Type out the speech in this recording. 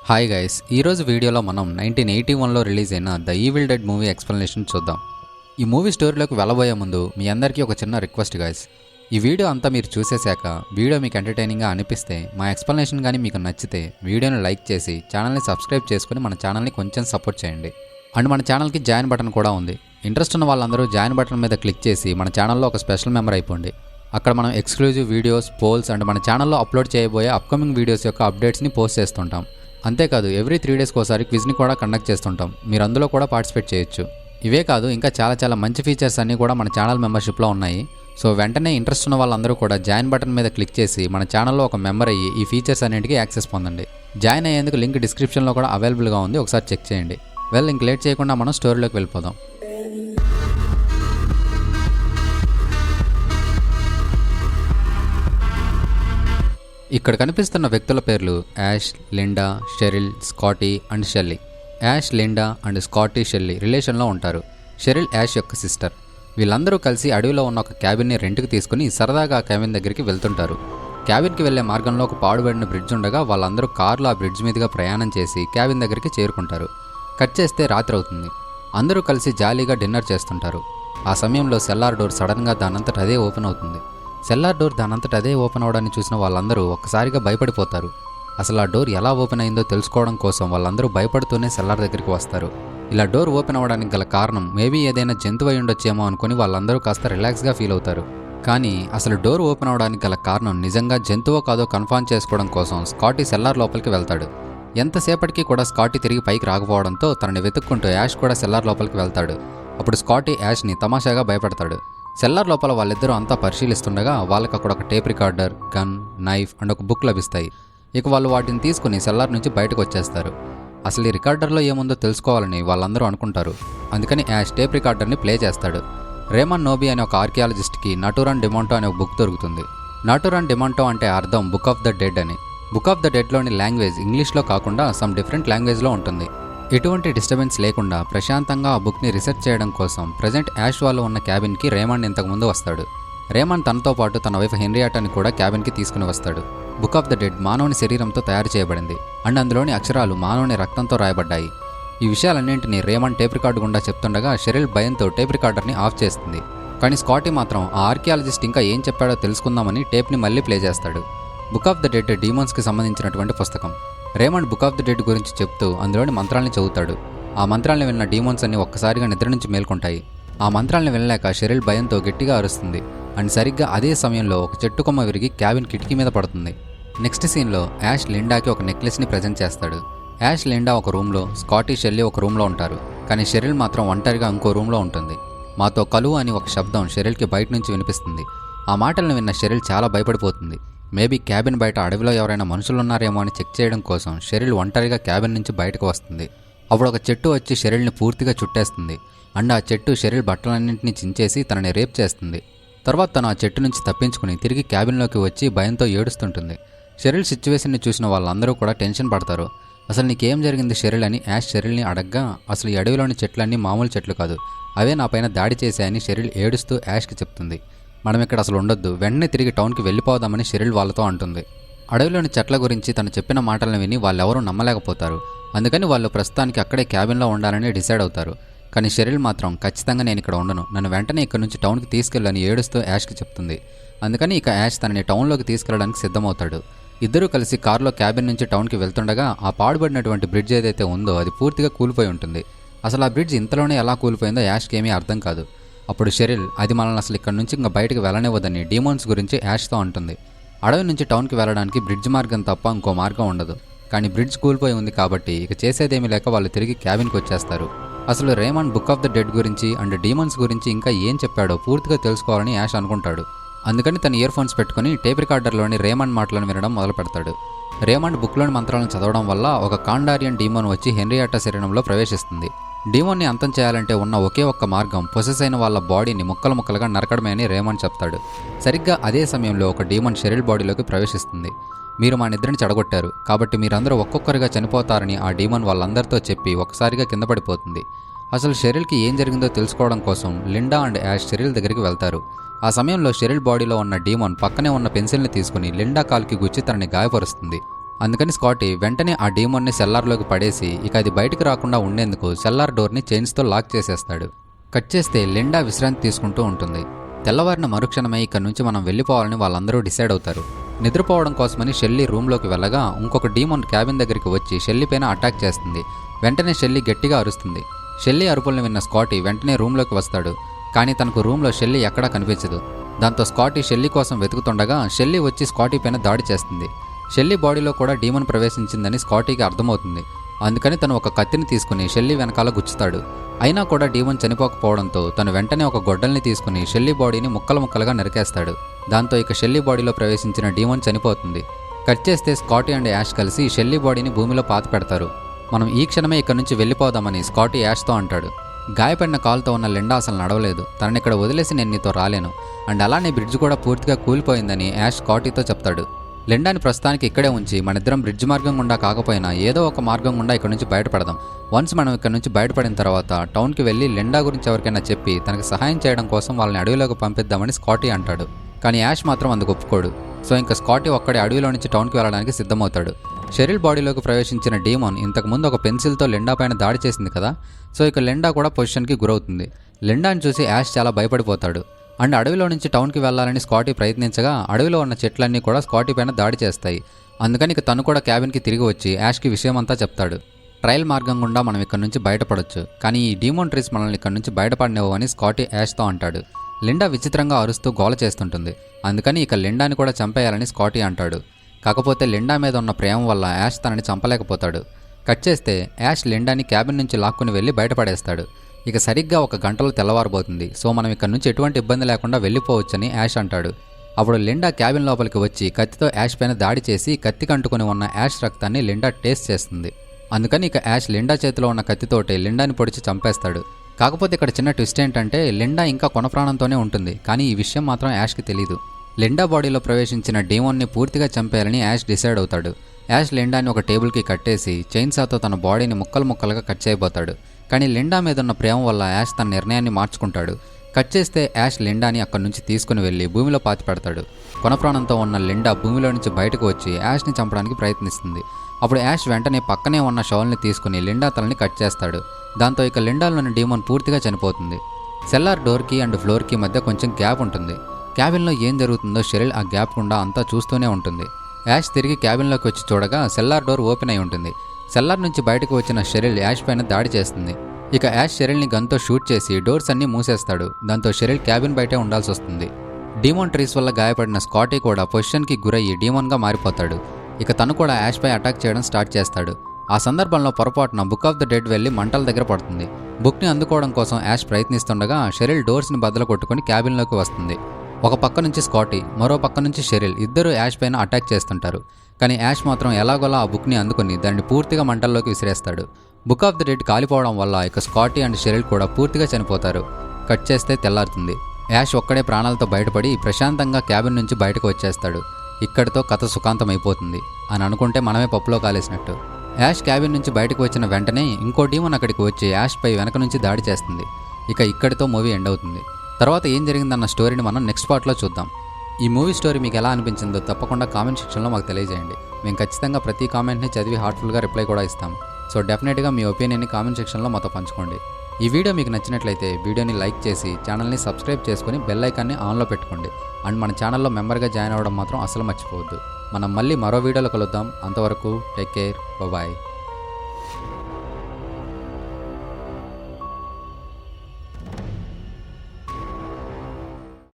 Hi guys, ఈరోజు వీడియోలో మనం 1981లో రిలీజ్ అయిన the evil dead movie explanation చూద్దాం. ఈ మూవీ స్టోరీలోకి వెళ్ళబోయే ముందు మీ అందరికీ ఒక చిన్న రిక్వెస్ట్ గైస్. ఈ వీడియో అంతా మీరు చూసేశాక వీడియో మీకు ఎంటర్టైనింగ్గా అనిపిస్తే, మా ఎక్స్ప్లెనేషన్ కానీ మీకు నచ్చితే వీడియోని లైక్ చేసి ఛానల్ని సబ్స్క్రైబ్ చేసుకుని మన ఛానల్ని కొంచెం సపోర్ట్ చేయండి. అండ్ మన ఛానల్కి జాయిన్ బటన్ కూడా ఉంది. ఇంట్రెస్ట్ ఉన్న వాళ్ళందరూ జాయిన్ బటన్ మీద క్లిక్ చేసి మన ఛానల్లో ఒక స్పెషల్ మెంబర్ అయిపోండి. అక్కడ మనం ఎక్స్క్లూజివ్ వీడియోస్, పోల్స్ అండ్ మన ఛానల్లో అప్లోడ్ చేయబోయే అప్కమింగ్ వీడియోస్ యొక్క అప్డేట్స్ని పోస్ట్ చేస్తుంటాం. అంతేకాదు ఎవ్రీ 3 డేస్కి ఒకసారి క్విజ్ని కూడా కండక్ట్ చేస్తుంటాం. మీరు అందులో కూడా పార్టిసిపేట్ చేయొచ్చు. ఇవే కాదు, ఇంకా చాలా మంచి ఫీచర్స్ అన్నీ కూడా మన ఛానల్ మెంబర్షిప్లో ఉన్నాయి. సో వెంటనే ఇంట్రెస్ట్ ఉన్న వాళ్ళందరూ కూడా జాయిన్ బటన్ మీద క్లిక్ చేసి మన ఛానల్లో ఒక మెంబర్ అయ్యి ఈ ఫీచర్స్ అన్నింటికి యాక్సెస్ పొందండి. జాయిన్ అయ్యేందుకు లింక్ డిస్క్రిప్షన్లో కూడా అవైలబుల్గా ఉంది, ఒకసారి చెక్ చేయండి. ఇంక లేట్ చేయకుండా మనం స్టోరీలోకి వెళ్ళిపోదాం. ఇక్కడ కనిపిస్తున్న వ్యక్తుల పేర్లు Ash, Linda, Sheryl, Scotty and Shelly. Ash, Linda and Scotty, Shelly రిలేషన్లో ఉంటారు. షెరిల్ యాష్ యొక్క సిస్టర్. వీళ్ళందరూ కలిసి అడవిలో ఉన్న ఒక క్యాబిన్ని రెంట్కి తీసుకుని సరదాగా ఆ క్యాబిన్ దగ్గరికి వెళ్తుంటారు. క్యాబిన్కి వెళ్లే మార్గంలో ఒక పాడుబడిన బ్రిడ్జ్ ఉండగా వాళ్ళందరూ కార్లో ఆ బ్రిడ్జ్ మీదుగా ప్రయాణం చేసి క్యాబిన్ దగ్గరికి చేరుకుంటారు. కట్ చేస్తే రాత్రి అవుతుంది. అందరూ కలిసి జాలీగా డిన్నర్ చేస్తుంటారు. ఆ సమయంలో సెల్లార్ డోర్ సడన్గా దానంతట అదే ఓపెన్ అవుతుంది. సెల్లార్ డోర్ దానంతట అదే ఓపెన్ అవడాన్ని చూసిన వాళ్ళందరూ ఒక్కసారిగా భయపడిపోతారు. అసలు ఆ డోర్ ఎలా ఓపెన్ అయిందో తెలుసుకోవడం కోసం వాళ్ళందరూ భయపడుతూనే సెల్లార్ దగ్గరికి వస్తారు. ఇలా డోర్ ఓపెన్ అవ్వడానికి గల కారణం మేబీ ఏదైనా జంతువు అయి ఉండొచ్చేమో అనుకుని వాళ్ళందరూ కాస్త రిలాక్స్గా ఫీల్ అవుతారు. కానీ అసలు డోర్ ఓపెన్ అవడానికి గల కారణం నిజంగా జంతువో కాదో కన్ఫర్మ్ చేసుకోవడం కోసం స్కాటీ సెల్లార్ లోపలికి వెళ్తాడు. ఎంతసేపటికి కూడా స్కాటీ తిరిగి పైకి రాకపోవడంతో తనని వెతుక్కుంటూ యాష్ కూడా సెల్లార్ లోపలికి వెళ్తాడు. అప్పుడు స్కాటీ యాష్ని తమాషాగా భయపడతాడు. సెల్లార్ లోపల వాళ్ళిద్దరూ అంతా పరిశీలిస్తుండగా వాళ్ళకి అక్కడ ఒక tape recorder, gun, knife and ఒక బుక్ లభిస్తాయి. ఇక వాళ్ళు వాటిని తీసుకుని సెల్లార్ నుంచి బయటకు వచ్చేస్తారు. అసలు ఈ రికార్డర్లో ఏముందో తెలుసుకోవాలని వాళ్ళందరూ అనుకుంటారు. అందుకని యాష్ టేప్ రికార్డర్ని ప్లే చేస్తాడు. రేమన్ నోబీ అనే ఒక ఆర్కియాలజిస్ట్కి నటురాన్ డిమాంటో అనే ఒక బుక్ దొరుకుతుంది. నటురాన్ డిమాంటో అంటే అర్థం బుక్ ఆఫ్ ద డెడ్ అని. బుక్ ఆఫ్ ద డెడ్లోని లాంగ్వేజ్ ఇంగ్లీష్లో కాకుండా సమ్ డిఫరెంట్ లాంగ్వేజ్లో ఉంటుంది. ఎటువంటి డిస్టర్బెన్స్ లేకుండా ప్రశాంతంగా ఆ బుక్ని రీసెర్చ్ చేయడం కోసం ప్రజెంట్ యాష్ వాళ్ళు ఉన్న క్యాబిన్కి రేమండ్ ఇంతకుముందు వస్తాడు. రేమండ్ తనతో పాటు తన వైఫ్ హెన్రియాటాని కూడా క్యాబిన్కి తీసుకుని వస్తాడు. బుక్ ఆఫ్ ద డెడ్ మానవుని శరీరంతో తయారు చేయబడింది అండ్ అందులోని అక్షరాలు మానవుని రక్తంతో రాయబడ్డాయి. ఈ విషయాలన్నింటినీ రేమండ్ టేప్ రికార్డు గుండా చెప్తుండగా షెరిల్ భయంతో టేప్ రికార్డర్ని ఆఫ్ చేస్తుంది. కానీ స్కాటీ మాత్రం ఆ ఆర్కియాలజిస్ట్ ఇంకా ఏం చెప్పాడో తెలుసుకుందామని టేప్ని మళ్ళీ ప్లే చేస్తాడు. బుక్ ఆఫ్ ద డెడ్ డీమోన్స్కి సంబంధించినటువంటి పుస్తకం. Raymond book of the dead గురించి చెప్తూ అందులోని మంత్రాల్ని చదువుతాడు. ఆ మంత్రాల్ని విన్న డీమోన్స్ అన్ని ఒక్కసారిగా నిద్ర నుంచి మేల్కొంటాయి. ఆ మంత్రాల్ని వినలేక షెరిల్ భయంతో గట్టిగా అరుస్తుంది. అండ్ సరిగ్గా అదే సమయంలో ఒక చెట్టు కొమ్మ విరిగి క్యాబిన్ కిటికీ మీద పడుతుంది. నెక్స్ట్ సీన్లో యాష్ లిండాకి ఒక నెక్లెస్ని ప్రజెంట్ చేస్తాడు. యాష్, లిండా ఒక రూమ్లో, స్కాటీ, షెల్లీ ఒక రూమ్లో ఉంటారు. కానీ షెరిల్ మాత్రం ఒంటరిగా ఇంకో రూమ్లో ఉంటుంది. మాతో కలువు అని ఒక శబ్దం షెరిల్కి బయట నుంచి వినిపిస్తుంది. ఆ మాటలను విన్న షెరిల్ చాలా భయపడిపోతుంది. మేబీ క్యాబిన్ బయట అడవిలో ఎవరైనా మనుషులున్నారేమో అని చెక్ చేయడం కోసం షెరిల్ ఒంటరిగా క్యాబిన్ నుంచి బయటకు వస్తుంది. అప్పుడు ఒక చెట్టు వచ్చి షెరిల్ని పూర్తిగా చుట్టేస్తుంది. అండ్ ఆ చెట్టు షెరిల్ బట్టలన్నింటినీ చించేసి తనని రేప్ చేస్తుంది. తర్వాత తను ఆ చెట్టు నుంచి తప్పించుకుని తిరిగి క్యాబిన్లోకి వచ్చి భయంతో ఏడుస్తుంటుంది. షెరిల్ సిచ్యువేషన్ని చూసిన వాళ్ళందరూ కూడా టెన్షన్ పడతారు. అసలు నీకేం జరిగింది షెరిల్ అని యాష్ షెరిల్ని అడగ్గా, అసలు ఈ అడవిలోని చెట్లన్నీ మామూలు చెట్లు కాదు, అవే నా పైన దాడి చేశాయని షెరిల్ ఏడుస్తూ యాష్కి చెప్తుంది. మనం ఇక్కడ అసలు ఉండొద్దు, వెంటనే తిరిగి టౌన్కి వెళ్ళిపోదామని షెరిల్ వాళ్ళతో అంటుంది. అడవిలోని చెట్ల గురించి తను చెప్పిన మాటలను విని వాళ్ళెవరూ నమ్మలేకపోతారు. అందుకని వాళ్ళు ప్రస్తుతానికి అక్కడే క్యాబిన్లో ఉండాలని డిసైడ్ అవుతారు. కానీ షెరిల్ మాత్రం ఖచ్చితంగా నేను ఇక్కడ ఉండను, నన్ను వెంటనే ఇక్కడ నుంచి టౌన్కి తీసుకెళ్ళని ఏడుస్తూ యాష్కి చెప్తుంది. అందుకని ఇక యాష్ తనని టౌన్లోకి తీసుకెళ్ళడానికి సిద్ధమవుతాడు. ఇద్దరూ కలిసి కారులో క్యాబిన్ నుంచి టౌన్కి వెళ్తుండగా ఆ పాడుబడినటువంటి బ్రిడ్జ్ ఏదైతే ఉందో అది పూర్తిగా కూలిపోయి ఉంటుంది. అసలు ఆ బ్రిడ్జ్ ఇంతలోనే ఎలా కూలిపోయిందో యాష్కి ఏమీ అర్థం కాదు. అప్పుడు షెరిల్ అది మనల్ని అసలు ఇక్కడ నుంచి ఇంకా బయటకు వెళ్ళనివ్వదని డీమోన్స్ గురించి యాష్తో అంటుంది. అడవి నుంచి టౌన్కి వెళ్ళడానికి బ్రిడ్జ్ మార్గం తప్ప ఇంకో మార్గం ఉండదు. కానీ బ్రిడ్జ్ కూలిపోయి ఉంది కాబట్టి ఇక చేసేదేమీ లేక వాళ్ళు తిరిగి క్యాబిన్కి వచ్చేస్తారు. అసలు Raymond book of the dead గురించి అండ్ డీమోన్స్ గురించి ఇంకా ఏం చెప్పాడో పూర్తిగా తెలుసుకోవాలని యాష్ అనుకుంటాడు. అందుకని తన ఇయర్ ఫోన్స్ పెట్టుకుని టేప్ రికార్డర్లోని రేమండ్ మాటలను వినడం మొదలు పెడతాడు. రేమండ్ బుక్లోని మంత్రాలను చదవడం వల్ల ఒక కాండారియన్ డీమోన్ వచ్చి హెన్రియాటా శరీరంలో ప్రవేశిస్తుంది. డీమోన్ని అంతం చేయాలంటే ఉన్న ఒకే ఒక్క మార్గం పొసెస్ అయిన వాళ్ళ బాడీని ముక్కలు ముక్కలుగా నరకడమే అని రేమండ్ చెప్తాడు. సరిగ్గా అదే సమయంలో ఒక డీమోన్ షెరిల్ బాడీలోకి ప్రవేశిస్తుంది. మీరు మా నిద్రని చెడగొట్టారు కాబట్టి మీరందరూ ఒక్కొక్కరిగా చనిపోతారని ఆ డీమోన్ వాళ్ళందరితో చెప్పి ఒకసారిగా కింద పడిపోతుంది. అసలు షెరిల్కి ఏం జరిగిందో తెలుసుకోవడం కోసం లిండా అండ్ యాష్ షెరిల్ దగ్గరికి వెళ్తారు. ఆ సమయంలో షెరిల్ బాడీలో ఉన్న డీమోన్ పక్కనే ఉన్న పెన్సిల్ని తీసుకుని లిండా కాల్కి గుచ్చి తనని గాయపరుస్తుంది. అందుకని స్కాటీ వెంటనే ఆ డీమోన్ని సెల్లార్లోకి పడేసి ఇక అది బయటకు రాకుండా ఉండేందుకు సెల్లార్ డోర్ని చైన్స్తో లాక్ చేసేస్తాడు. కట్ చేస్తే లిండా విశ్రాంతి తీసుకుంటూ ఉంటుంది. తెల్లవారిన మరుక్షణమే ఇక్కడి నుంచి మనం వెళ్ళిపోవాలని వాళ్ళందరూ డిసైడ్ అవుతారు. నిద్రపోవడం కోసమని షెల్లీ రూమ్లోకి వెళ్ళగా ఇంకొక డీమోన్ క్యాబిన్ దగ్గరికి వచ్చి షెల్లీ పైన అటాక్ చేస్తుంది. వెంటనే షెల్లీ గట్టిగా అరుస్తుంది. షెల్లీ అరుపుల్ని విన్న స్కాటీ వెంటనే రూమ్లోకి వస్తాడు. కానీ తనకు రూమ్లో షెల్లీ ఎక్కడా కనిపించదు. దాంతో స్కాటీ షెల్లీ కోసం వెతుకుతుండగా షెల్లీ వచ్చి స్కాటీ పైన దాడి చేస్తుంది. షెల్లీ బాడీలో కూడా డీమన్ ప్రవేశించిందని స్కాటీకి అర్థమవుతుంది. అందుకని తను ఒక కత్తిని తీసుకుని షెల్లీ వెనకాల గుచ్చుతాడు. అయినా కూడా డీమన్ చనిపోకపోవడంతో తను వెంటనే ఒక గొడ్డల్ని తీసుకుని షెల్లీ బాడీని ముక్కలు ముక్కలుగా నరికేస్తాడు. దాంతో ఇక షెల్లీ బాడీలో ప్రవేశించిన డీమన్ చనిపోతుంది. కట్ చేస్తే స్కాటీ అండ్ యాష్ కలిసి షెల్లీ బాడీని భూమిలో పాతి పెడతారు. మనం ఈ క్షణమే ఇక్కడ నుంచి వెళ్ళిపోదామని స్కాటీ యాష్తో అంటాడు. గాయపడిన కాలుతో ఉన్న లిండా అసలు నడవలేదు. తనని ఇక్కడ వదిలేసి నేను నీతో రాలేను, అండ్ అలానే బ్రిడ్జ్ కూడా పూర్తిగా కూలిపోయిందని యాష్ స్కాటీతో చెప్తాడు. లిండాని ప్రస్తుతానికి ఇక్కడే ఉంచి మనిద్దరం బ్రిడ్జ్ మార్గం గుండా కాకపోయినా ఏదో ఒక మార్గం గుండా ఇక్కడ నుంచి బయటపడదాం. వన్స్ మనం ఇక్కడ నుంచి బయటపడిన తర్వాత టౌన్కి వెళ్ళి లిండా గురించి ఎవరికైనా చెప్పి తనకు సహాయం చేయడం కోసం వాళ్ళని అడవిలోకి పంపిద్దామని స్కాటీ అంటాడు. కానీ యాష్ మాత్రం అందుకు ఒప్పుకోడు. సో ఇంకా స్కాటీ ఒక్కడే అడవిలో నుంచి టౌన్కి వెళ్ళడానికి సిద్ధమవుతాడు. షెరిల్ బాడీలోకి ప్రవేశించిన డీమోన్ ఇంతకుముందు ఒక పెన్సిల్తో లిండా పైన దాడి చేసింది కదా, సో ఇక లిండా కూడా పొజిషన్కి గురవుతుంది. లిండాని చూసి యాష్ చాలా భయపడిపోతాడు. అండ్ అడవిలో నుంచి టౌన్కి వెళ్లాలని స్కాటీ ప్రయత్నించగా అడవిలో ఉన్న చెట్లన్నీ కూడా స్కాటీ పైన దాడి చేస్తాయి. అందుకని ఇక తను కూడా క్యాబిన్కి తిరిగి వచ్చి యాష్కి విషయమంతా చెప్తాడు. ట్రయల్ మార్గం గుండా మనం ఇక్కడ నుంచి బయటపడొచ్చు, కానీ ఈ డీమోన్ ట్రీస్ మనల్ని ఇక్కడ నుంచి బయటపడినవు అని స్కాటీ యాష్తో అంటాడు. లిండా విచిత్రంగా అరుస్తూ గోల చేస్తుంటుంది. అందుకని ఇక లిండాని కూడా చంపేయాలని స్కాటీ అంటాడు. కాకపోతే లిండా మీద ఉన్న ప్రేమ వల్ల యాష్ తనని చంపలేకపోతాడు. కట్ చేస్తే యాష్ లిండాని క్యాబిన్ నుంచి లాక్కుని వెళ్ళి బయటపడేస్తాడు. ఇక సరిగ్గా 1 గంటలో తెల్లవారబోతుంది. సో మనం ఇక్కడ నుంచి ఎటువంటి ఇబ్బంది లేకుండా వెళ్ళిపోవచ్చని యాష్ అంటాడు. అప్పుడు లిండా క్యాబిన్ లోపలికి వచ్చి కత్తితో యాష్ పైన దాడి చేసి కత్తికి అంటుకుని ఉన్న యాష్ రక్తాన్ని లిండా టేస్ట్ చేస్తుంది. అందుకని ఇక యాష్ లిండా చేతిలో ఉన్న కత్తితోటి లిండాని పొడిచి చంపేస్తాడు. కాకపోతే ఇక్కడ చిన్న ట్విస్ట్ ఏంటంటే లిండా ఇంకా కొనప్రాణంతోనే ఉంటుంది, కానీ ఈ విషయం మాత్రం యాష్కి తెలీదు. లిండా బాడీలో ప్రవేశించిన డీమోన్ని పూర్తిగా చంపేయాలని యాష్ డిసైడ్ అవుతాడు. యాష్ లిండాని ఒక టేబుల్కి కట్టేసి చైన్సాతో తన బాడీని ముక్కలు ముక్కలుగా కట్ చేయబోతాడు. కానీ లిండా మీద ఉన్న ప్రేమ వల్ల యాష్ తన నిర్ణయాన్ని మార్చుకుంటాడు. కట్ చేస్తే యాష్ లిండాని అక్కడి నుంచి తీసుకుని వెళ్ళి భూమిలో పాతి పెడతాడు. కొనప్రాణంతో ఉన్న లిండా భూమిలో నుంచి బయటకు వచ్చి యాష్ని చంపడానికి ప్రయత్నిస్తుంది. అప్పుడు యాష్ వెంటనే పక్కనే ఉన్న షాల్ని తీసుకుని లిండా తలని కట్ చేస్తాడు. దాంతో ఇక లిండాలోని డీమోన్ పూర్తిగా చనిపోతుంది. సెల్లార్ డోర్కి అండ్ ఫ్లోర్కి మధ్య కొంచెం గ్యాప్ ఉంటుంది. క్యాబిన్లో ఏం జరుగుతుందో షెరిల్ ఆ గ్యాప్ గుండా అంతా చూస్తూనే ఉంటుంది. యాష్ తిరిగి క్యాబిన్లోకి వచ్చి చూడగా సెల్లార్ డోర్ ఓపెన్ అయి ఉంటుంది. సెల్లార్ నుంచి బయటకు వచ్చిన షెరిల్ యాష్ పైన దాడి చేస్తుంది. ఇక యాష్ షెరిల్ని గన్తో షూట్ చేసి డోర్స్ అన్నీ మూసేస్తాడు. దాంతో షెరిల్ క్యాబిన్ బయటే ఉండాల్సి వస్తుంది. డీమోన్ ట్రీస్ వల్ల గాయపడిన స్కాటీ కూడా పొజిషన్కి గురయ్యి డీమోన్గా మారిపోతాడు. ఇక తను కూడా యాష్ పై అటాక్ చేయడం స్టార్ట్ చేస్తాడు. ఆ సందర్భంలో పొరపాటున బుక్ ఆఫ్ ద డెడ్ వెళ్ళి మంటల దగ్గర పడుతుంది. బుక్ని అందుకోవడం కోసం యాష్ ప్రయత్నిస్తుండగా షెరిల్ డోర్స్ని బద్దలు కొట్టుకుని క్యాబిన్లోకి వస్తుంది. ఒక పక్క నుంచి స్కాటీ, మరో పక్క నుంచి షెరిల్ ఇద్దరు యాష్ పైన అటాక్ చేస్తుంటారు. కానీ యాష్ మాత్రం ఎలాగోలా ఆ బుక్ని అందుకుని దాన్ని పూర్తిగా మంటల్లోకి విసిరేస్తాడు. బుక్ ఆఫ్ ద డెడ్ కాలిపోవడం వల్ల ఇక స్కాటీ అండ్ షెరిల్ కూడా పూర్తిగా చనిపోతారు. కట్ చేస్తే తెల్లారుతుంది. యాష్ ఒక్కడే ప్రాణాలతో బయటపడి ప్రశాంతంగా క్యాబిన్ నుంచి బయటకు వచ్చేస్తాడు. ఇక్కడితో కథ సుఖాంతమైపోతుంది అని అనుకుంటే మనమే పప్పులో కాలేసినట్టు. యాష్ క్యాబిన్ నుంచి బయటకు వచ్చిన వెంటనే ఇంకో డీమన్ అక్కడికి వచ్చి యాష్ పై వెనక నుంచి దాడి చేస్తుంది. ఇక ఇక్కడితో మూవీ ఎండ్ అవుతుంది. తర్వాత ఏం జరిగిందన్న స్టోరీని మనం నెక్స్ట్ పార్ట్లో చూద్దాం. ఈ మూవీ స్టోరీ మీకు ఎలా అనిపించిందో తప్పకుండా కామెంట్ సెక్షన్లో మాకు తెలియజేయండి. మేము ఖచ్చితంగా ప్రతి కామెంట్ని చదివి హార్ట్ఫుల్గా రిప్లై కూడా ఇస్తాం. సో డెఫినెట్గా మీ ఒపీనియన్ని కామెంట్ సెక్షన్లో మాతో పంచుకోండి. ఈ వీడియో మీకు నచ్చినట్లయితే వీడియోని లైక్ చేసి ఛానల్ని సబ్స్క్రైబ్ చేసుకుని బెల్ ఐకాన్ని ఆన్లో పెట్టుకోండి. అండ్ మన ఛానల్లో మెంబర్గా జాయిన్ అవ్వడం మాత్రం అసలు మర్చిపోవద్దు. మనం మళ్ళీ మరో వీడియోలో కలుద్దాం. అంతవరకు టేక్ కేర్, బాయ్.